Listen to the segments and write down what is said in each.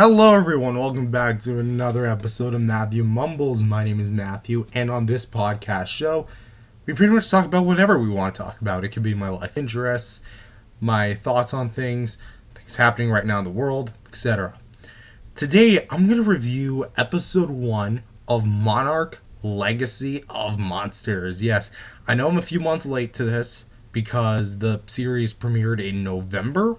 Hello everyone, welcome back to another episode of Matthew Mumbles. My name is Matthew, and on this podcast show, we pretty much talk about whatever we want to talk about. It could be my life interests, my thoughts on things happening right now in the world, etc. Today, I'm going to review episode 1 of Monarch Legacy of Monsters. Yes, I know I'm a few months late to this because the series premiered in November,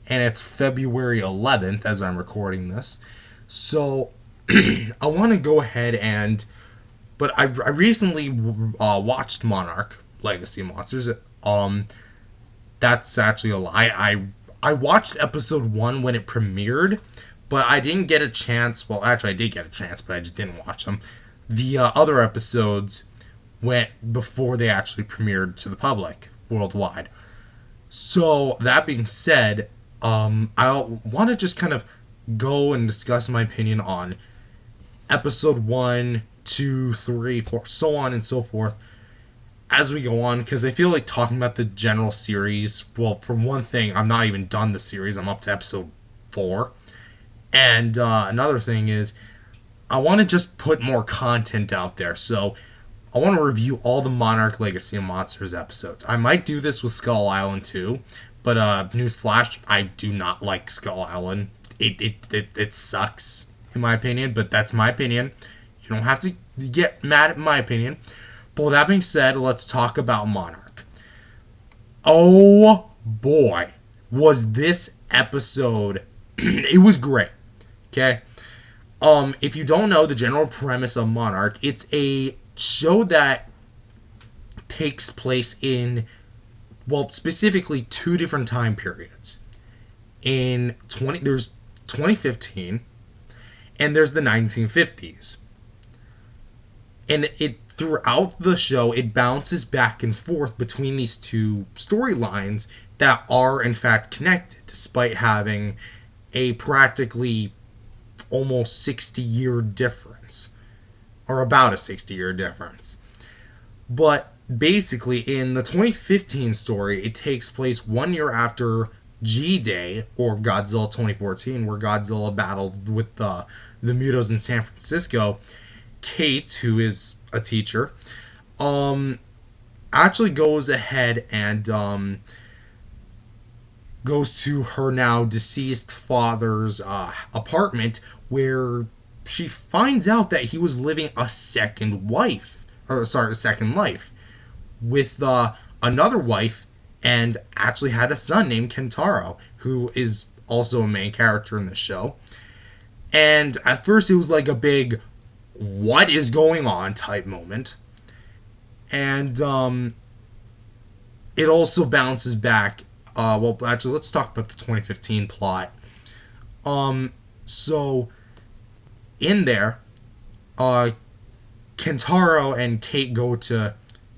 and it's February 11th as I'm recording this. So, I want to go ahead but I recently watched Monarch Legacy of Monsters. That's actually a lie. I watched episode 1 when it premiered, but I didn't get a chance. Well, actually, I did get a chance, but I just didn't watch them. The other episodes went before they actually premiered to the public worldwide. So, that being said, I want to just kind of go and discuss my opinion on episode 1, 2, 3, 4, so on and so forth as we go on, because I feel like talking about the general series, well, for one thing, I'm not even done the series, I'm up to episode 4, and another thing is, I want to just put more content out there, so I want to review all the Monarch Legacy of Monsters episodes. I might do this with Skull Island too, but newsflash, I do not like Skull Island. It sucks, in my opinion, but that's my opinion. You don't have to get mad at my opinion. But with that being said, let's talk about Monarch. Oh boy, was this episode... it was great, okay? If you don't know the general premise of Monarch, it's a show that takes place in... well, specifically 2 different time periods. There's 2015, and there's the 1950s. And throughout the show, it bounces back and forth between these 2 storylines that are, in fact, connected, despite having a practically almost 60-year difference. Or about a 60-year difference. But basically, in the 2015 story, it takes place 1 year after G-Day, or Godzilla 2014, where Godzilla battled with the Mutos in San Francisco. Kate, who is a teacher, actually goes ahead and goes to her now deceased father's apartment, where she finds out that he was living a second life with another wife, and actually had a son named Kentaro, who is also a main character in the show. And at first it was like a big, what is going on type moment. And it also bounces back. Well, actually, let's talk about the 2015 plot. So, in there, Kentaro and Kate go to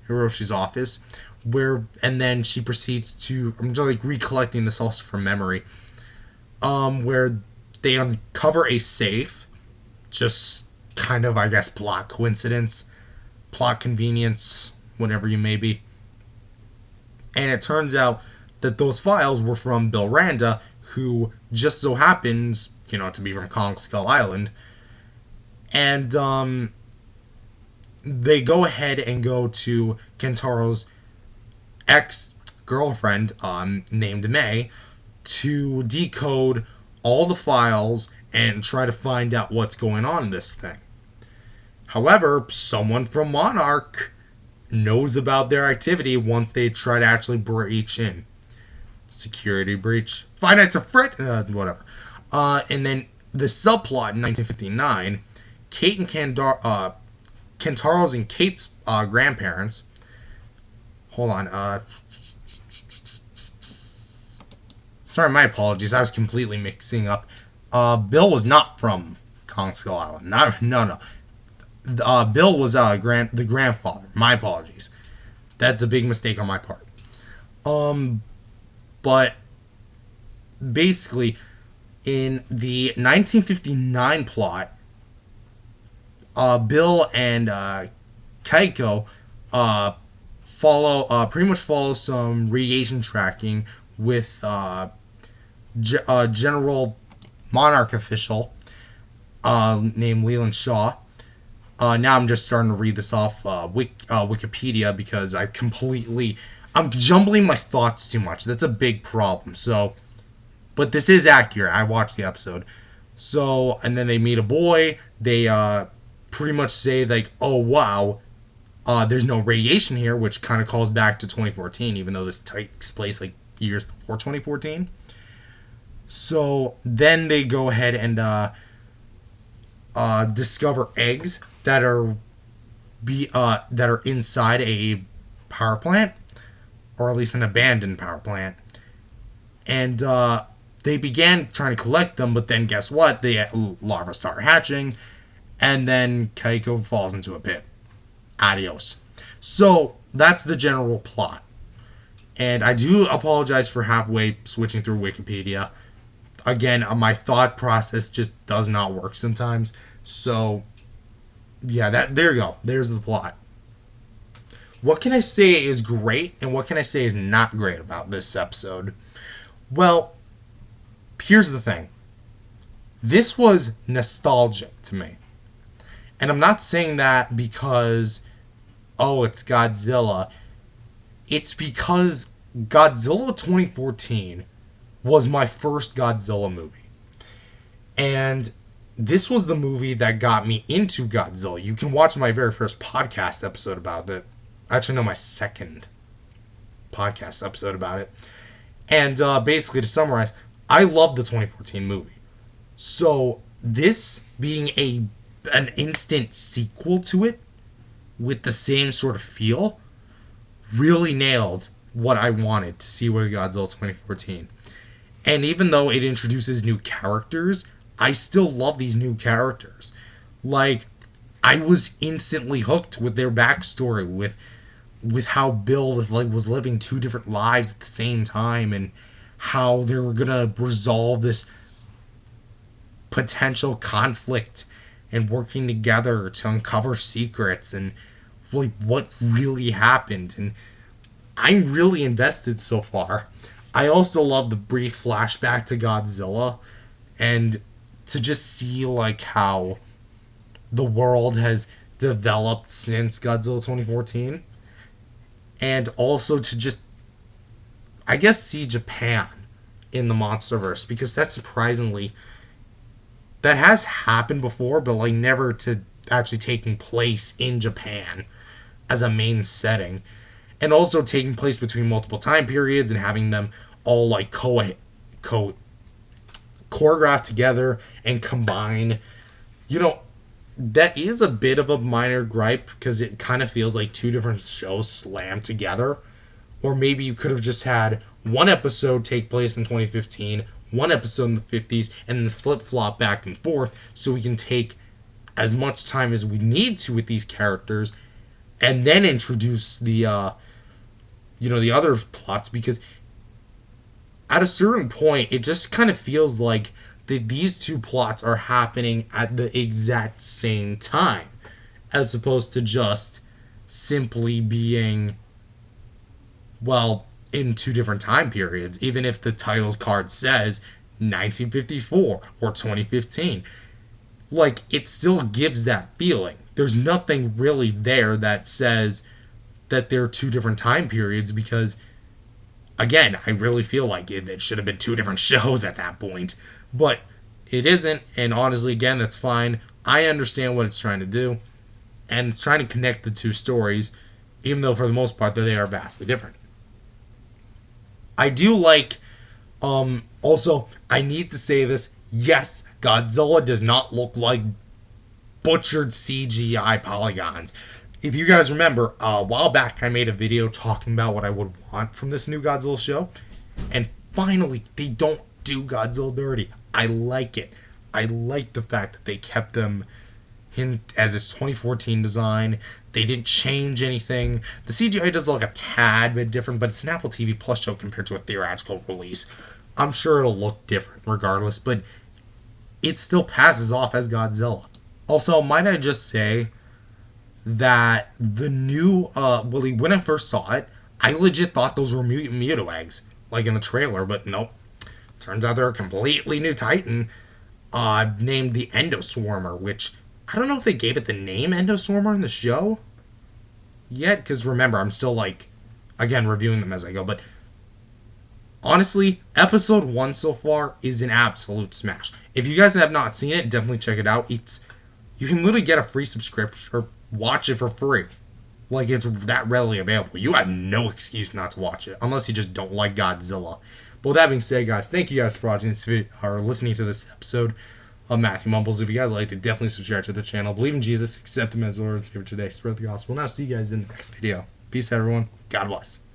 Hiroshi's office, and then she proceeds to, I'm just like recollecting this also from memory, where they uncover a safe, just kind of, I guess, plot coincidence, plot convenience, whatever you may be. And it turns out that those files were from Bill Randa, who just so happens, to be from Kong Skull Island. And, they go ahead and go to Kentaro's ex-girlfriend, named May, to decode all the files and try to find out what's going on in this thing. However, someone from Monarch knows about their activity once they try to actually breach in. Security breach. Fine, it's a threat. Whatever. And then the subplot in 1959, Kate and Kentaro's and Kate's grandparents. Hold on. Sorry, my apologies. I was completely mixing up. Bill was not from Kong Skull Island. No. Bill was the grandfather. My apologies. That's a big mistake on my part. But basically, in the 1959 plot, Bill and Keiko pretty much follow some radiation tracking with General Monarch official named Leland Shaw. Now I'm just starting to read this off Wikipedia because I'm jumbling my thoughts too much. That's a big problem. So, but this is accurate. I watched the episode. So, and then they meet a boy. They pretty much say like, oh wow, there's no radiation here, which kind of calls back to 2014, even though this takes place like years before 2014. So then they go ahead and discover eggs that are inside a power plant, or at least an abandoned power plant, and they began trying to collect them. But then guess what? The larvae start hatching, and then Keiko falls into a pit. Adios. So that's the general plot. And I do apologize for halfway switching through Wikipedia. Again, my thought process just does not work sometimes. So, yeah, there you go. There's the plot. What can I say is great and what can I say is not great about this episode? Well, here's the thing. This was nostalgic to me. And I'm not saying that because, oh, it's Godzilla. It's because Godzilla 2014 was my first Godzilla movie. And this was the movie that got me into Godzilla. You can watch my very first podcast episode about it. Actually, no, my second podcast episode about it. And basically, to summarize, I love the 2014 movie. So, this being an instant sequel to it, with the same sort of feel, really nailed what I wanted to see with Godzilla 2014. And even though it introduces new characters, I still love these new characters. Like, I was instantly hooked with their backstory, with how Bill was living two different lives at the same time, and how they were gonna resolve this potential conflict and working together to uncover secrets and like what really happened. And I'm really invested so far. I also love the brief flashback to Godzilla and to just see like how the world has developed since Godzilla 2014, and also to just, I guess, see Japan in the MonsterVerse, because that has happened before, but like never to actually taking place in Japan as a main setting, and also taking place between multiple time periods and having them all like choreographed together and combine. You know, that is a bit of a minor gripe because it kind of feels like two different shows slammed together. Or maybe you could have just had one episode take place in 2015, one episode in the 50s, and then flip-flop back and forth so we can take as much time as we need to with these characters and then introduce the other plots, because at a certain point it just kind of feels like these two plots are happening at the exact same time, as opposed to just simply being, well, in two different time periods, even if the title card says 1954 or 2015. Like, it still gives that feeling. There's nothing really there that says that they're two different time periods, because, again, I really feel like it should have been two different shows at that point. But it isn't, and honestly, again, that's fine. I understand what it's trying to do, and it's trying to connect the two stories, even though for the most part they are vastly different. I do like, also, I need to say this, yes, Godzilla does not look like butchered CGI polygons. If you guys remember, a while back I made a video talking about what I would want from this new Godzilla show, and finally, they don't do Godzilla dirty. I like it. I like the fact that they kept them in as its 2014 design. They didn't change anything. The CGI does look a tad bit different, but it's an Apple TV Plus show compared to a theatrical release. I'm sure it'll look different regardless, but it still passes off as Godzilla. Also, might I just say that the new, when I first saw it, I legit thought those were Muto eggs, like in the trailer, but nope. Turns out they're a completely new Titan. named the Endoswarmer, which I don't know if they gave it the name Endoswarmer in the show yet, because remember, I'm still like, again, reviewing them as I go, but honestly, episode 1 so far is an absolute smash. If you guys have not seen it, definitely check it out. You can literally get a free subscription or watch it for free. Like, it's that readily available. You have no excuse not to watch it, unless you just don't like Godzilla. But with that being said, guys, thank you guys for watching this video, or listening to this episode of Matthew Mumbles. If you guys liked it, definitely subscribe to the channel. Believe in Jesus, accept Him as Lord and Savior today. Spread the gospel. And I'll see you guys in the next video. Peace, everyone. God bless.